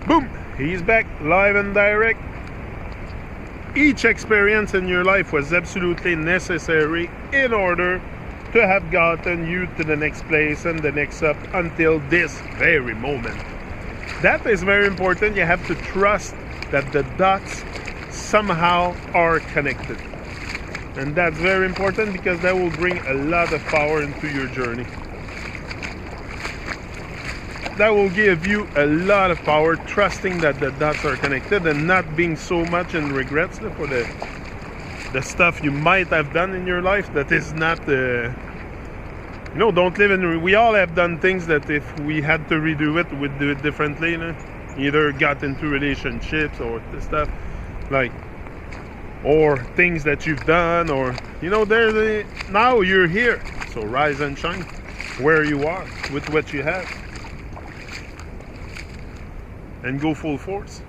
Boom! He's back, live and direct. Each experience in your life was absolutely necessary in order to have gotten you to the next place and the next up until this very moment. That is very important. You have to trust that the dots somehow are connected. And that's very important because that will bring a lot of power into your journey. That will give you a lot of power, trusting that the dots are connected and not being so much in regrets for the stuff you might have done in your life that is not, don't live in, we all have done things that if we had to redo it, we'd do it differently, either got into relationships or stuff, or things that you've done, or, now you're here, so rise and shine where you are with what you have. And go full force.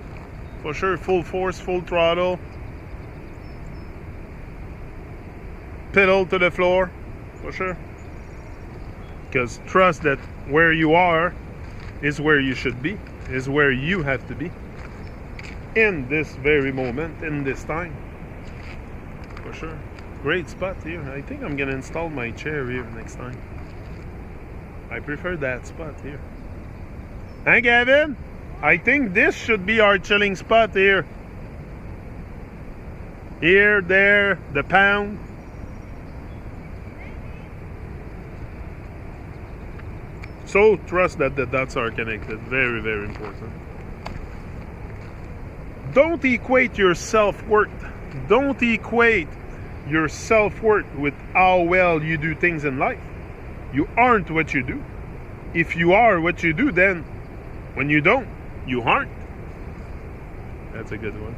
For sure, full force, full throttle. Pedal to the floor. For sure. Because trust that where you are is where you should be. Is where you have to be. In this very moment, in this time. For sure. Great spot here. I think I'm going to install my chair here next time. I prefer that spot here. Hi, Gavin. I think this should be our chilling spot here. Here, there, the pound. So trust that the dots are connected. Very, very important. Don't equate your self-worth. Don't equate your self-worth with how well you do things in life. You aren't what you do. If you are what you do, then when you don't, you aren't. That's a good one.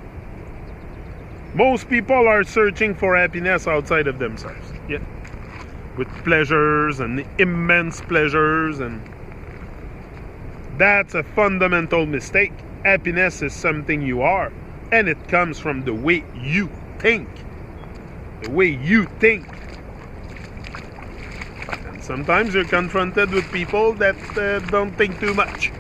Most people are searching for happiness outside of themselves. Yeah. With pleasures and immense pleasures, and that's a fundamental mistake. Happiness is something you are, and it comes from the way you think. The way you think. And sometimes you're confronted with people that don't think too much.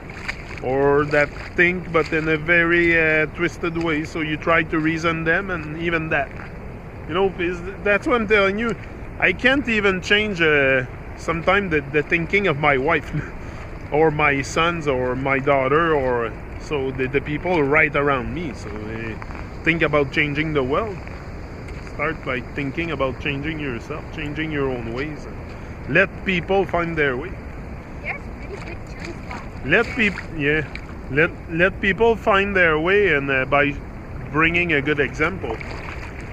Or that think but in a very twisted way, so you try to reason them, and even that, that's what I'm telling you. I can't even change sometimes the thinking of my wife or my sons or my daughter, or so the people right around me. So they think about changing the world. Start by thinking about changing yourself, changing your own ways, and let people find their way. Let people find their way, and by bringing a good example.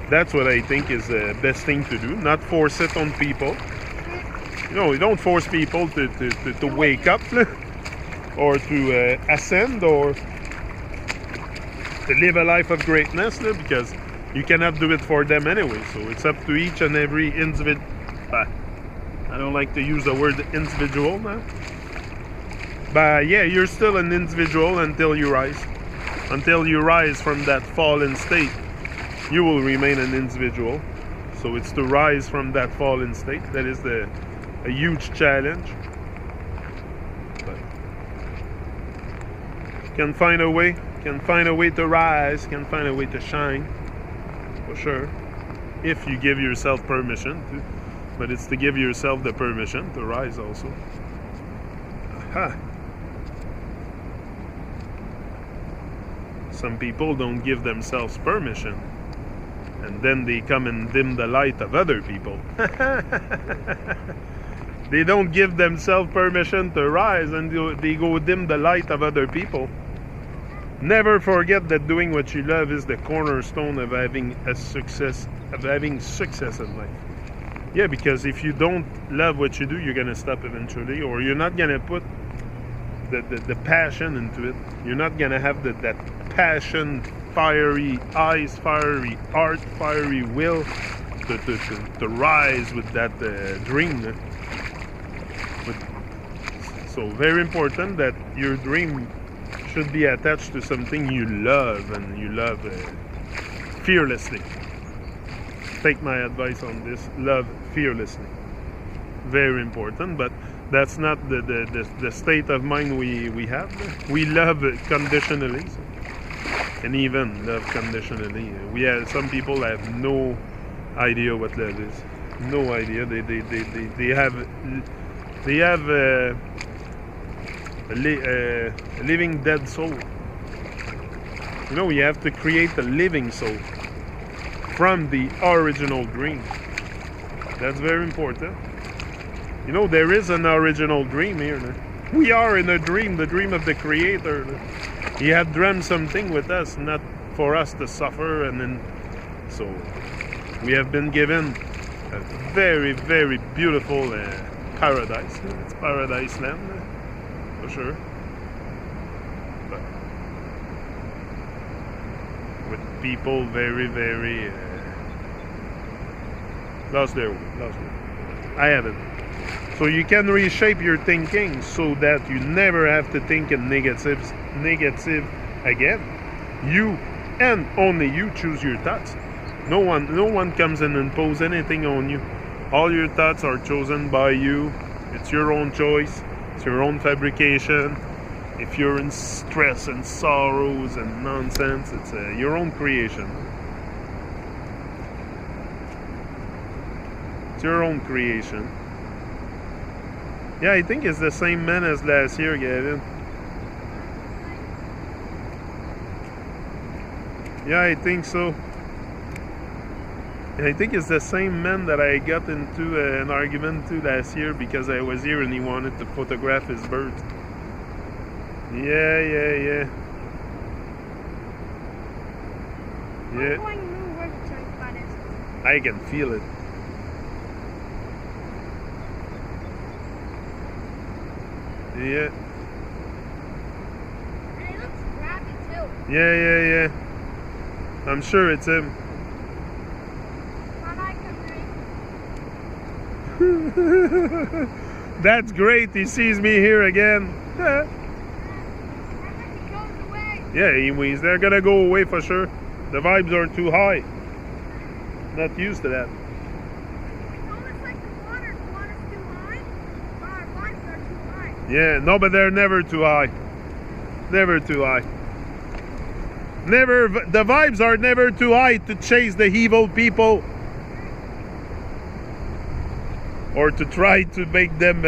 That's what I think is the best thing to do. Not force it on people. You don't force people to wake up or to ascend or to live a life of greatness, because you cannot do it for them anyway. So it's up to each and every individual. I don't like to use the word individual now. But yeah, you're still an individual until you rise. Until you rise from that fallen state, you will remain an individual. So it's to rise from that fallen state that is a huge challenge. But can find a way to rise, can find a way to shine, for sure, if you give yourself permission to. But it's to give yourself the permission to rise also. Aha. Some people don't give themselves permission, and then they come and dim the light of other people. They don't give themselves permission to rise, and they go dim the light of other people. Never forget that doing what you love is the cornerstone of having success in life. Yeah, because if you don't love what you do, you're gonna stop eventually, or you're not gonna put the passion into it. You're not gonna have that passion, fiery eyes, fiery heart, fiery will to rise with that dream. So very important that your dream should be attached to something you love, and you love fearlessly. Take my advice on this. Love fearlessly. Very important. But That's not the state of mind we have. We love conditionally, and even love conditionally. We have some people have no idea what love is. No idea. They have a living dead soul. You know, you have to create a living soul from the original dream. That's very important. You know, there is an original dream here. No? We are in a dream, the dream of the Creator. No? He had dreamt something with us, not for us to suffer. And then, so we have been given a very, very beautiful paradise. It's paradise land, for sure. But with people very, very lost their way. I haven't. So you can reshape your thinking so that you never have to think in negative again. You and only you choose your thoughts. No one comes in and impose anything on you. All your thoughts are chosen by you. It's your own choice. It's your own fabrication. If you're in stress and sorrows and nonsense, it's your own creation. It's your own creation. Yeah, I think it's the same man as last year, Gavin. Yeah, I think so. And I think it's the same man that I got into an argument to last year because I was here and he wanted to photograph his birds. Yeah. I can feel it. Yeah. And it looks scrappy too. Yeah. I'm sure it's him. That's great. He sees me here again. Yeah, he's they're gonna go away for sure. The vibes are too high. Not used to that. It's almost like the water's too high, but our vibes are too high. Yeah, no, but they're never too high. Never too high. Never. The vibes are never too high to chase the evil people. Or to try to make them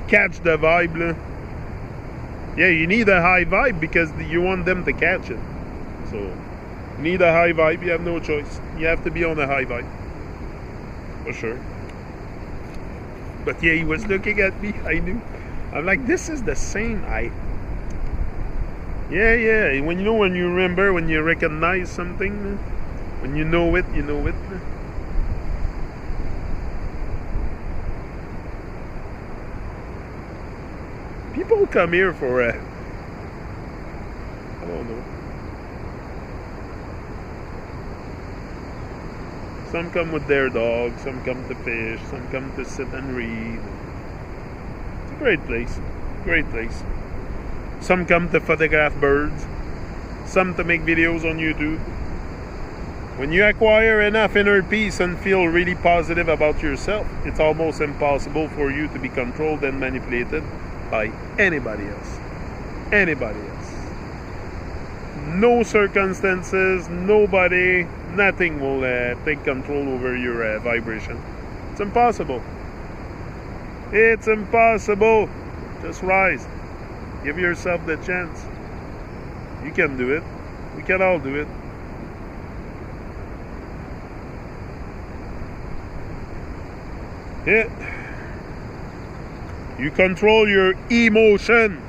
catch the vibe. Yeah, you need a high vibe because you want them to catch it. So, you need a high vibe, you have no choice. You have to be on a high vibe. For sure. But yeah, he was looking at me, I knew. I'm like, this is the same. Yeah. When you remember, when you recognize something, when you know it, you know it. People come here for I don't know. Some come with their dogs, some come to fish, some come to sit and read. It's a great place. Great place. Some come to photograph birds, some to make videos on YouTube. When you acquire enough inner peace and feel really positive about yourself, it's almost impossible for you to be controlled and manipulated by anybody else. Anybody else. No circumstances, nobody, nothing will take control over your vibration. It's impossible. It's impossible. Just rise. Give yourself the chance. You can do it. We can all do it. Yeah. You control your emotion.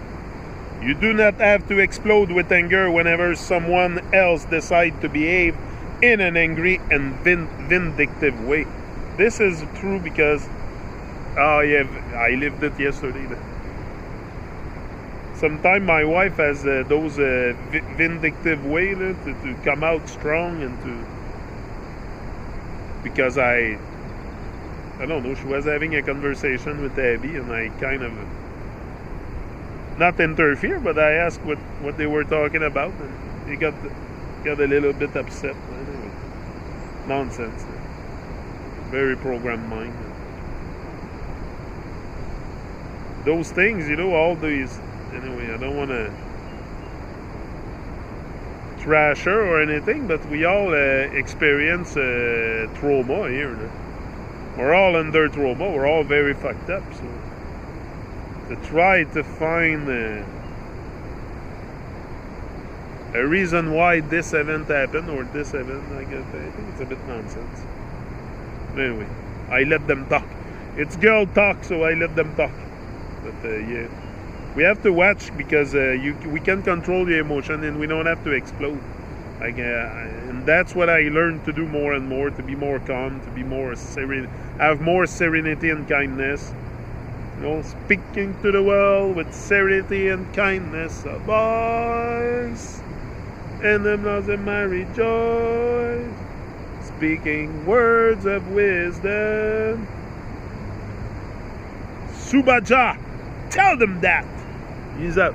You do not have to explode with anger whenever someone else decides to behave in an angry and vindictive way. This is true because I lived it yesterday. Sometimes my wife has those vindictive way to come out strong and to, because I don't know, she was having a conversation with Abby and I kind of not interfere, but I asked what they were talking about and he got a little bit upset. Anyway, nonsense. Very programmed mind. those things, all these. Anyway, I don't want to trash her or anything, but we all experience trauma here. No? We're all under trauma. We're all very fucked up. So to try to find a reason why this event happened or this event, I think it's a bit nonsense. But anyway, I let them talk. It's girl talk, so I let them talk. But yeah, we have to watch because we can control the emotion and we don't have to explode. And that's what I learned to do more and more, to be more calm, to be more have more serenity and kindness. Speaking to the world with serenity and kindness, boys. And them loves in my rejoice, speaking words of wisdom. Subaja, tell them that. He's out.